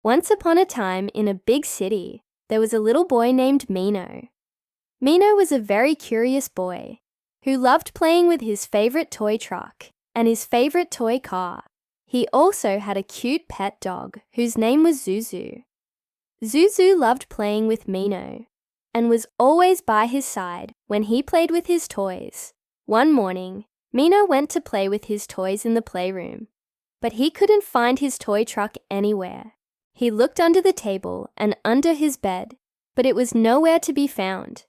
Once upon a time, in a big city, there was a little boy named Mino. Mino was a very curious boy who loved playing with his favorite toy truck and his favorite toy car. He also had a cute pet dog whose name was Zuzu. Zuzu loved playing with Mino and was always by his side when he played with his toys. One morning, Mino went to play with his toys in the playroom, but he couldn't find his toy truck anywhere. He looked under the table and under his bed, but it was nowhere to be found.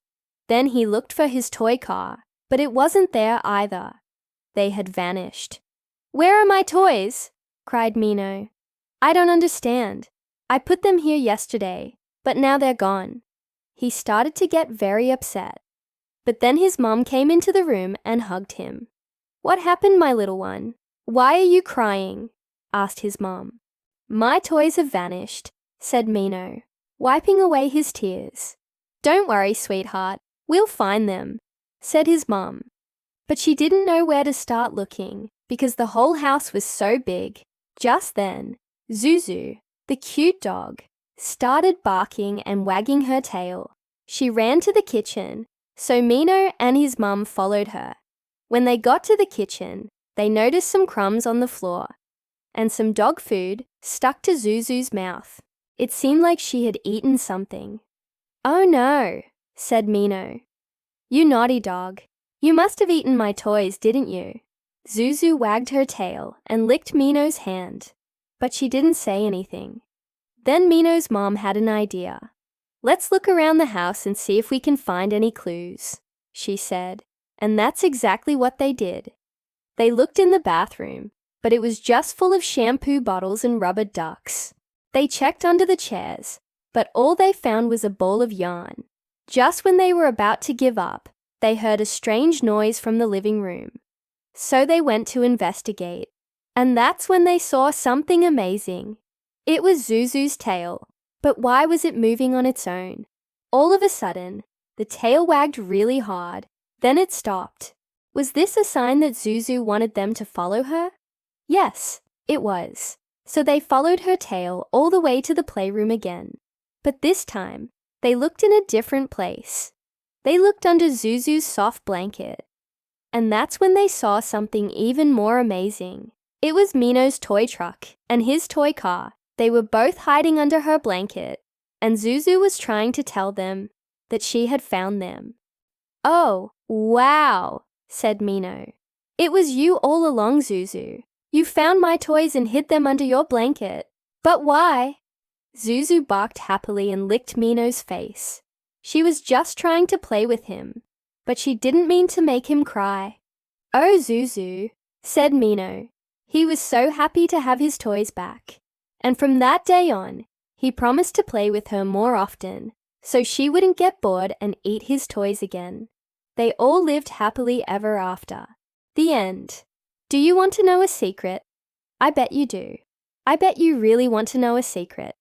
Then he looked for his toy car, but it wasn't there either. They had vanished. "Where are my toys?" cried Mino. "I don't understand. I put them here yesterday, but now they're gone." He started to get very upset. But then his mom came into the room and hugged him. "What happened, my little one? Why are you crying?" asked his mom. "My toys have vanished," said Mino, wiping away his tears. "Don't worry, sweetheart. We'll find them," said his mom. But she didn't know where to start looking because the whole house was so big. Just then, Zuzu, the cute dog, started barking and wagging her tail. She ran to the kitchen, so Mino and his mum followed her. When they got to the kitchen, they noticed some crumbs on the floor and some dog food stuck to Zuzu's mouth. It seemed like she had eaten something. "Oh no," said Mino. "You naughty dog. You must have eaten my toys, didn't you?" Zuzu wagged her tail and licked Mino's hand, but she didn't say anything. Then Mino's mom had an idea. "Let's look around the house and see if we can find any clues," she said, and that's exactly what they did. They looked in the bathroom, but it was just full of shampoo bottles and rubber ducks. They checked under the chairs, but all they found was a ball of yarn. Just when they were about to give up, they heard a strange noise from the living room. So they went to investigate, and that's when they saw something amazing. It was Zuzu's tail, but why was it moving on its own? All of a sudden, the tail wagged really hard, then it stopped. Was this a sign that Zuzu wanted them to follow her? Yes, it was. So they followed her tail all the way to the playroom again. But this time, they looked in a different place. They looked under Zuzu's soft blanket. And that's when they saw something even more amazing. It was Mino's toy truck and his toy car. They were both hiding under her blanket, and Zuzu was trying to tell them that she had found them. "Oh, wow," said Mino. "It was you all along, Zuzu. You found my toys and hid them under your blanket. But why?" Zuzu barked happily and licked Mino's face. She was just trying to play with him, but she didn't mean to make him cry. "Oh, Zuzu," said Mino. He was so happy to have his toys back. And from that day on, he promised to play with her more often, so she wouldn't get bored and eat his toys again. They all lived happily ever after. The end. Do you want to know a secret? I bet you do. I bet you really want to know a secret.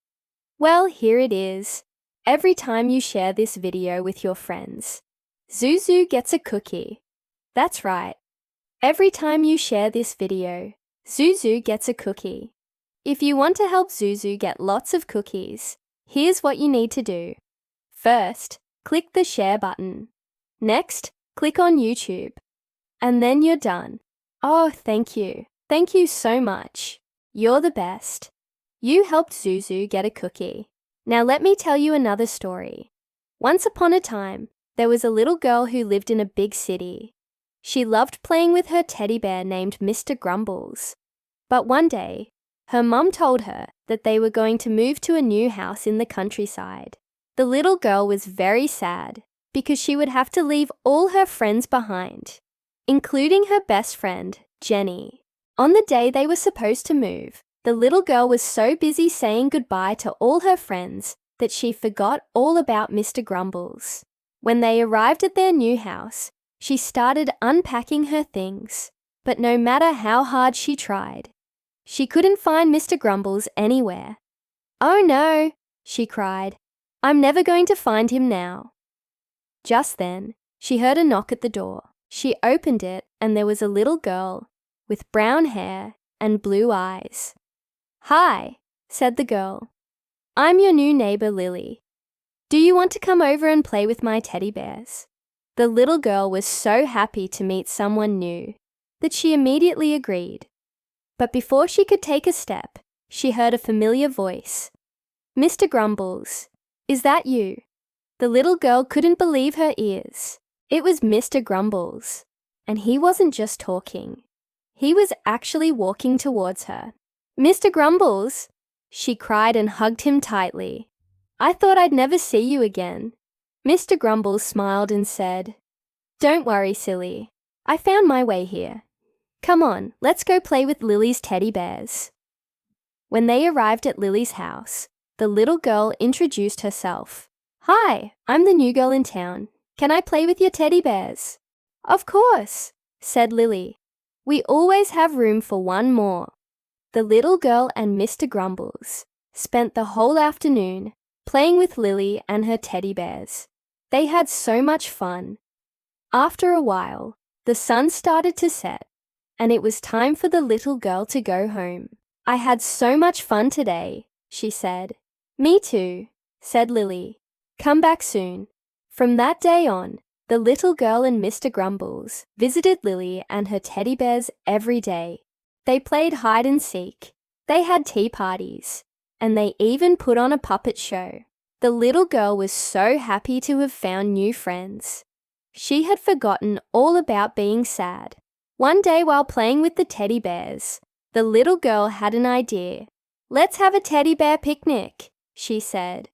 Well, here it is. Every time you share this video with your friends, Zuzu gets a cookie. That's right. Every time you share this video, Zuzu gets a cookie. If you want to help Zuzu get lots of cookies, here's what you need to do. First, click the share button. Next, click on YouTube. And then you're done. Oh, thank you. Thank you so much. You're the best. You helped Zuzu get a cookie. Now let me tell you another story. Once upon a time, there was a little girl who lived in a big city. She loved playing with her teddy bear named Mr. Grumbles. But one day, her mum told her that they were going to move to a new house in the countryside. The little girl was very sad because she would have to leave all her friends behind, including her best friend, Jenny. On the day they were supposed to move, the little girl was so busy saying goodbye to all her friends that she forgot all about Mr. Grumbles. When they arrived at their new house, she started unpacking her things, but no matter how hard she tried, she couldn't find Mr. Grumbles anywhere. "Oh no," she cried. "I'm never going to find him now." Just then, she heard a knock at the door. She opened it and there was a little girl with brown hair and blue eyes. "Hi," said the girl. I'm your new neighbor, Lily. Do you want to come over and play with my teddy bears?" The little girl was so happy to meet someone new that she immediately agreed. But before she could take a step, she heard a familiar voice. "Mr. Grumbles, is that you?" The little girl couldn't believe her ears. It was Mr. Grumbles, and he wasn't just talking. He was actually walking towards her. "Mr. Grumbles!" she cried and hugged him tightly. "I thought I'd never see you again." Mr. Grumbles smiled and said, "Don't worry, silly. I found my way here. Come on, let's go play with Lily's teddy bears." When they arrived at Lily's house, the little girl introduced herself. "Hi, I'm the new girl in town. Can I play with your teddy bears?" "Of course," said Lily. "We always have room for one more." The little girl and Mr. Grumbles spent the whole afternoon playing with Lily and her teddy bears. They had so much fun. After a while, the sun started to set, and it was time for the little girl to go home. "I had so much fun today," she said. "Me too," said Lily. "Come back soon." From that day on, the little girl and Mr. Grumbles visited Lily and her teddy bears every day. They played hide and seek, they had tea parties, and they even put on a puppet show. The little girl was so happy to have found new friends. She had forgotten all about being sad. One day while playing with the teddy bears, the little girl had an idea. "Let's have a teddy bear picnic," she said.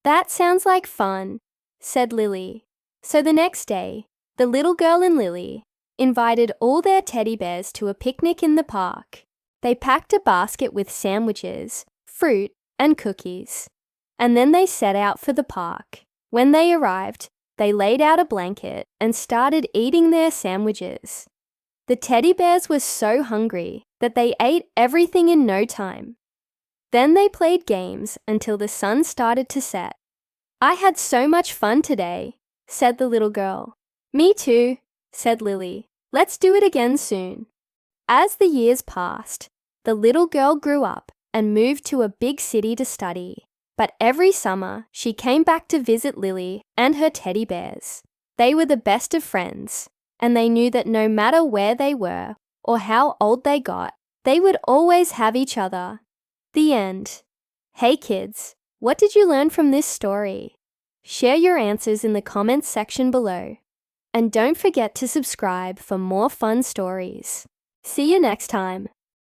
"That sounds like fun," said Lily. So the next day, the little girl and Lily invited all their teddy bears to a picnic in the park. They packed a basket with sandwiches, fruit, and cookies, and then they set out for the park. When they arrived, they laid out a blanket and started eating their sandwiches. The teddy bears were so hungry that they ate everything in no time. Then they played games until the sun started to set. "I had so much fun today," said the little girl. "Me too," said Lily. "Let's do it again soon." As the years passed, the little girl grew up and moved to a big city to study. But every summer, she came back to visit Lily and her teddy bears. They were the best of friends, and they knew that no matter where they were or how old they got, they would always have each other. The end. Hey kids, what did you learn from this story? Share your answers in the comments section below. And don't forget to subscribe for more fun stories. See you next time.